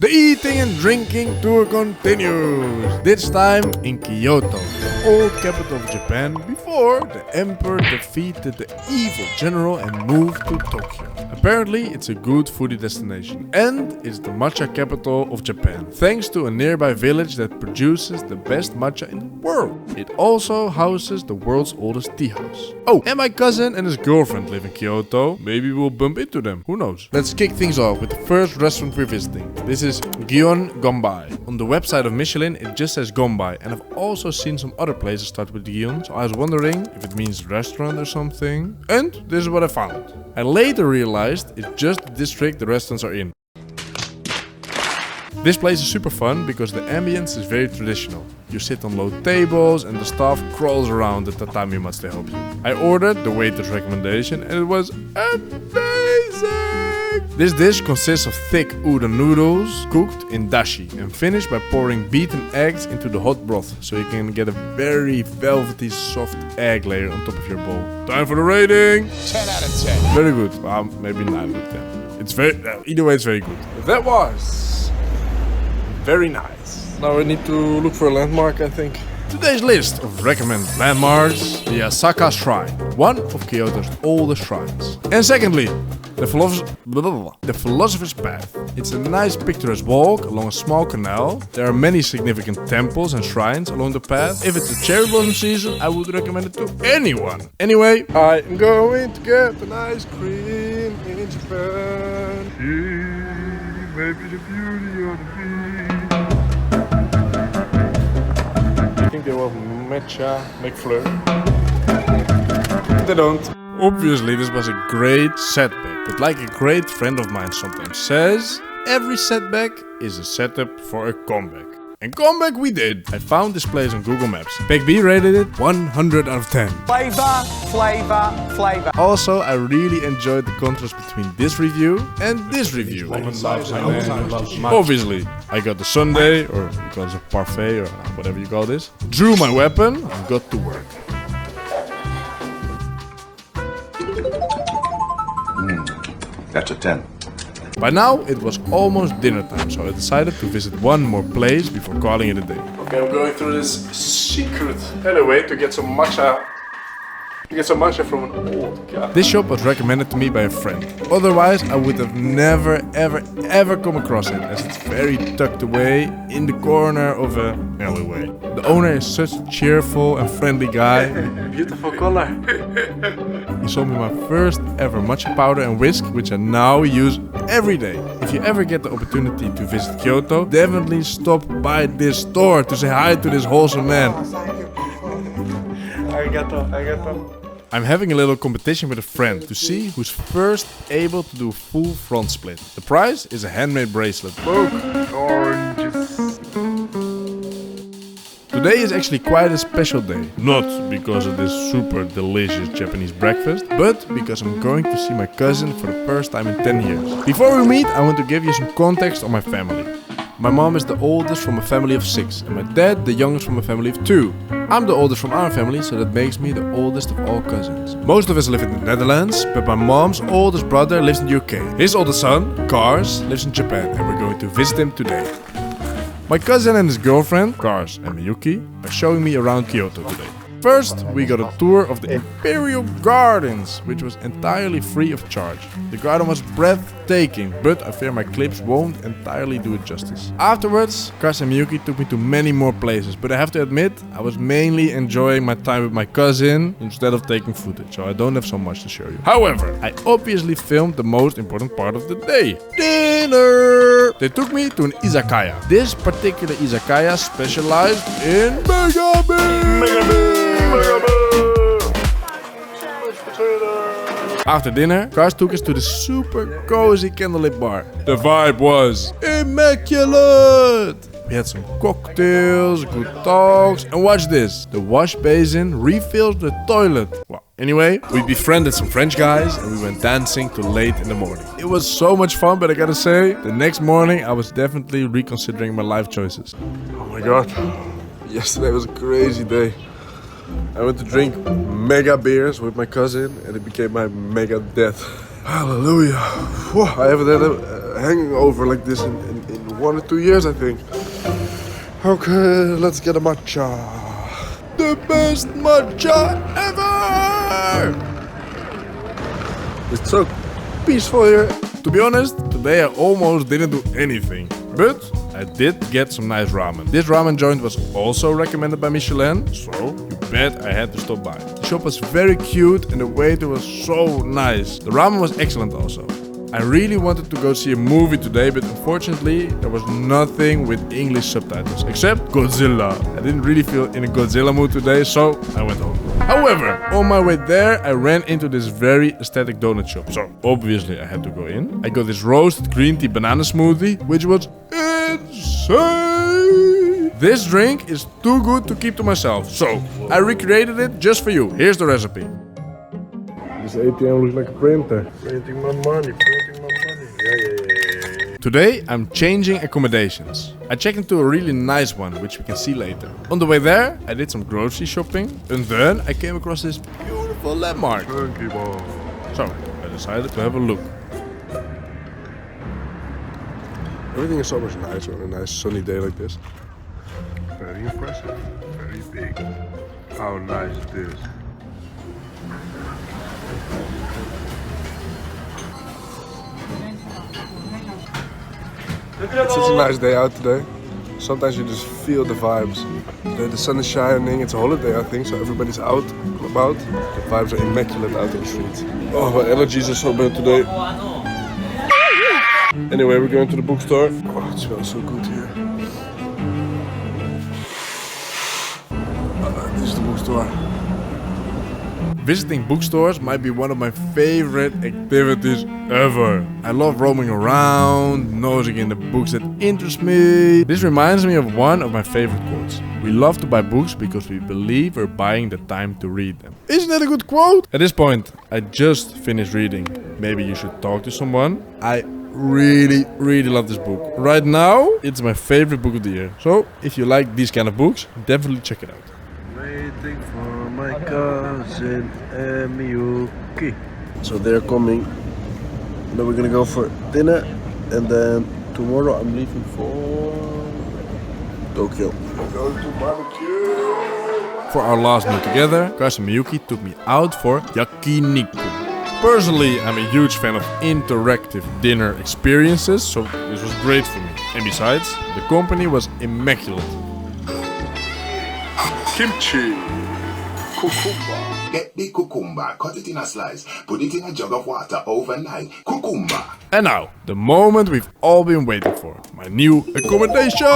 The eating and drinking tour continues, this time in Kyoto, the old capital of Japan, before the emperor defeated the evil general and moved to Tokyo. Apparently it's a good foodie destination and it's the matcha capital of Japan, thanks to a nearby village that produces the best matcha in the world. It also houses the world's oldest tea house. Oh, and my cousin and his girlfriend live in Kyoto, maybe we'll bump into them, who knows. Let's kick things off with the first restaurant we're visiting. This is Gion Gonbai. On the website of Michelin it just says Gonbai, and I've also seen some other places start with Gion, so I was wondering if it means restaurant or something. And this is what I found. I later realized it's just the district the restaurants are in. This place is super fun because the ambience is very traditional. You sit on low tables and the staff crawls around the tatami mats to help you. I ordered the waiter's recommendation and it was amazing! This dish consists of thick udon noodles cooked in dashi and finished by pouring beaten eggs into the hot broth so you can get a very velvety soft egg layer on top of your bowl. Time for the rating! 10 out of 10. Very good. Maybe 9 out of 10. It's very, either way it's very good. That was very nice. Now I need to look for a landmark, I think. Today's list of recommended landmarks: the Asaka Shrine, one of Kyoto's oldest shrines. And secondly, the Philosopher's Path. It's a nice picturesque walk along a small canal. There are many significant temples and shrines along the path. If it's a cherry blossom season, I would recommend it to anyone. Anyway, I'm going to get an ice cream in Japan. See, maybe the beauty of the beast. I think they want Matcha McFlurry. They don't. Obviously this was a great setback, but like a great friend of mine sometimes says, every setback is a setup for a comeback. And comeback we did! I found this place on Google Maps. Peg B rated it 100 out of 10. Flavor, flavor, flavor. Also, I really enjoyed the contrast between this review and this review. Obviously, I got the sundae, or you call it a parfait, or whatever you call this, drew my weapon and got to work. That's a 10. By now, it was almost dinner time, so I decided to visit one more place before calling it a day. Okay, I'm going through this secret alleyway to get some matcha. From an old guy. This shop was recommended to me by a friend. Otherwise, I would have never, ever come across it, as it's very tucked away in the corner of a alleyway. The owner is such a cheerful and friendly guy. Beautiful color. He sold me my first ever matcha powder and whisk, which I now use every day. If you ever get the opportunity to visit Kyoto, definitely stop by this store to say hi to this wholesome man. Arigato. I'm having a little competition with a friend to see who's first able to do a full front split. The prize is a handmade bracelet. Look, oranges. Today is actually quite a special day. Not because of this super delicious Japanese breakfast, but because I'm going to see my cousin for the first time in 10 years. Before we meet, I want to give you some context on my family. My mom is the oldest from a family of 6, and my dad the youngest from a family of 2. I'm the oldest from our family, so that makes me the oldest of all cousins. Most of us live in the Netherlands, but my mom's oldest brother lives in the UK. His oldest son, Kars, lives in Japan, and we're going to visit him today. My cousin and his girlfriend, Kars and Miyuki, are showing me around Kyoto today. First, we got a tour of the Imperial Gardens, which was entirely free of charge. The garden was breathtaking, but I fear my clips won't entirely do it justice. Afterwards, Kars and Miyuki took me to many more places, but I have to admit, I was mainly enjoying my time with my cousin instead of taking footage, so I don't have so much to show you. However, I obviously filmed the most important part of the day: dinner! They took me to an izakaya. This particular izakaya specialized in Megami! After dinner, Kars took us to the super cozy candlelit bar. The vibe was immaculate! We had some cocktails, good talks, and watch this. The wash basin refills the toilet. Well, anyway, we befriended some French guys and we went dancing till late in the morning. It was so much fun, but I gotta say, the next morning I was definitely reconsidering my life choices. Oh my god, yesterday was a crazy day. I went to drink mega beers with my cousin and it became my mega death. Hallelujah. Whew, I haven't had a hangover like this in 1 or 2 years, I think. Okay, let's get a matcha. The best matcha ever! It's so peaceful here. To be honest, today I almost didn't do anything. But I did get some nice ramen. This ramen joint was also recommended by Michelin, so you bet I had to stop by. The shop was very cute and the waiter was so nice. The ramen was excellent also. I really wanted to go see a movie today, but unfortunately there was nothing with English subtitles, except Godzilla. I didn't really feel in a Godzilla mood today, so I went home. However, on my way there, I ran into this very aesthetic donut shop, so obviously I had to go in. I got this roasted green tea banana smoothie, which was insane! This drink is too good to keep to myself, so I recreated it just for you. Here's the recipe. This ATM looks like a printer. Printing my money. Yeah. Today I'm changing accommodations. I checked into a really nice one, which we can see later. On the way there, I did some grocery shopping, and then I came across this beautiful landmark. So I decided to have a look. Everything is so much nicer on a nice sunny day like this. Very impressive. Very big. How nice it is. It's such a nice day out today. Sometimes you just feel the vibes. The sun is shining, it's a holiday I think, so everybody's out and about. The vibes are immaculate out in the streets. Oh, my allergies are so bad today. Anyway, we're going to the bookstore. Oh, it smells so good here. This is the bookstore. Visiting bookstores might be one of my favorite activities ever. I love roaming around, nosing in the books that interest me. This reminds me of one of my favorite quotes. We love to buy books because we believe we're buying the time to read them. Isn't that a good quote? At this point, I just finished reading. Maybe you should talk to someone. I really love this book. Right now, it's my favorite book of the year. So, if you like these kind of books, definitely check it out. Waiting for my cousin Miyuki. So they're coming. Then we're gonna go for dinner, and then tomorrow I'm leaving for Tokyo. We're going to barbecue. For our last meal together, cousin Miyuki took me out for yakiniku. Personally, I'm a huge fan of interactive dinner experiences, so this was great for me. And besides, the company was immaculate. Kimchi. Cucumber. Get the cucumber, cut it in a slice, put it in a jug of water overnight. Cucumber. And now, the moment we've all been waiting for. My new accommodation!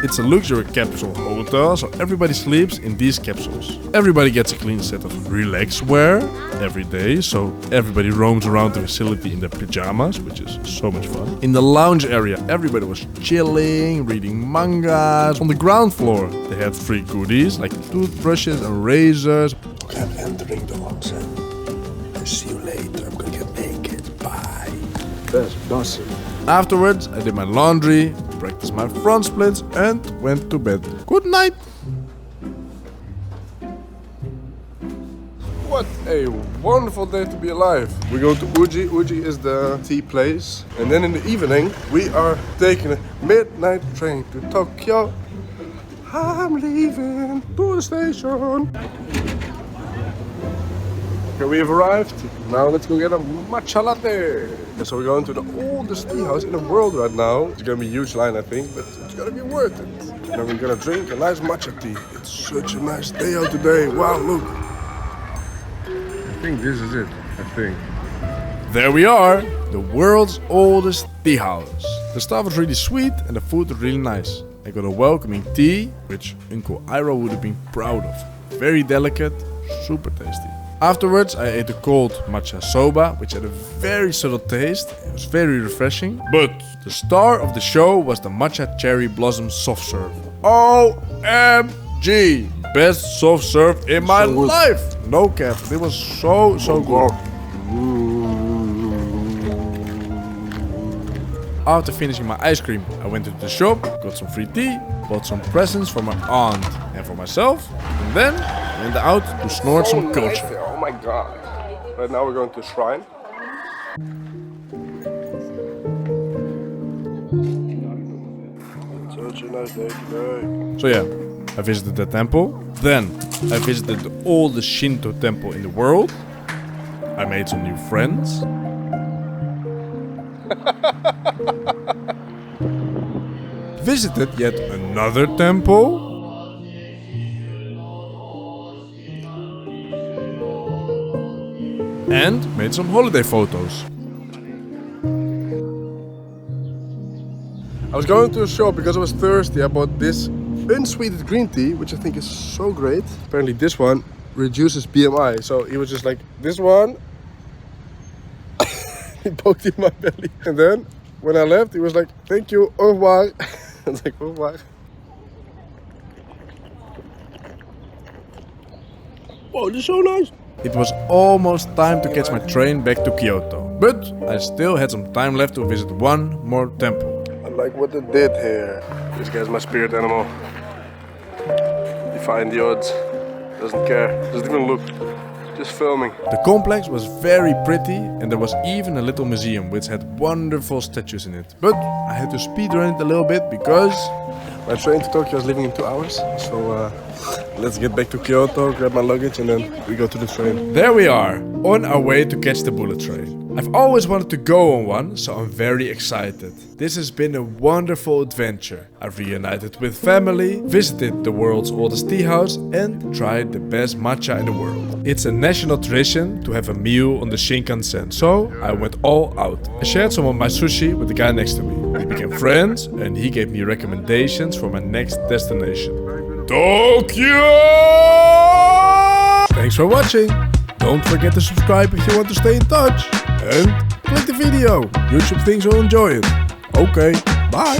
It's a luxury capsule hotel, so everybody sleeps in these capsules. Everybody gets a clean set of relax wear every day, so everybody roams around the facility in their pajamas, which is so much fun. In the lounge area, everybody was chilling, reading mangas. On the ground floor, they had free goodies like toothbrushes and razors. Okay, I'm entering the onsen. I'll see you later. I'm gonna get naked. Bye. That's awesome. Afterwards, I did my laundry, practiced my front splits, and went to bed. Good night. What a wonderful day to be alive. We go to Uji. Uji is the tea place. And then in the evening, we are taking a midnight train to Tokyo. I'm leaving to the station. Okay, we have arrived. Now let's go get a matcha latte. So we're going to the oldest tea house in the world right now. It's gonna be a huge line, I think, but it's gonna be worth it. And then we're gonna drink a nice matcha tea. It's such a nice day out today. Wow, look. I think this is it. There we are, the world's oldest tea house. The stuff was really sweet and the food was really nice. I got a welcoming tea, which Uncle Iro would have been proud of. Very delicate, super tasty. Afterwards, I ate a cold matcha soba, which had a very subtle taste. It was very refreshing. But the star of the show was the matcha cherry blossom soft serve. OMG! Best soft serve in my life! No cap, it was so good. After finishing my ice cream, I went to the shop, got some free tea, bought some presents for my aunt and for myself, and then went out to snort some culture. Oh my god. Right now we're going to a shrine. Such a nice day today. So yeah, I visited the temple. Then I visited the oldest Shinto temple in the world. I made some new friends. Visited yet another temple. And made some holiday photos. I was going to a shop because I was thirsty. I bought this unsweetened green tea, which I think is so great. Apparently this one reduces BMI. So he was just like, this one. He poked in my belly. And then when I left, he was like, thank you, au revoir. I was like, au revoir. Whoa, this is so nice. It was almost time to catch my train back to Kyoto. But I still had some time left to visit one more temple. I like what they did here. This guy's my spirit animal. Defying the odds. Doesn't care. Doesn't even look. Just filming. The complex was very pretty and there was even a little museum which had wonderful statues in it. But I had to speedrun it a little bit because my train to Tokyo is leaving in 2 hours. So let's get back to Kyoto, grab my luggage and then we go to the train. There we are, on our way to catch the bullet train. I've always wanted to go on one, so I'm very excited. This has been a wonderful adventure. I've reunited with family, visited the world's oldest tea house and tried the best matcha in the world. It's a national tradition to have a meal on the Shinkansen, so I went all out. I shared some of my sushi with the guy next to me. We became friends and he gave me recommendations for my next destination. Tokyo! Thanks for watching. Don't forget to subscribe if you want to stay in touch. And click the video. YouTube thinks you'll enjoy it. Okay, bye.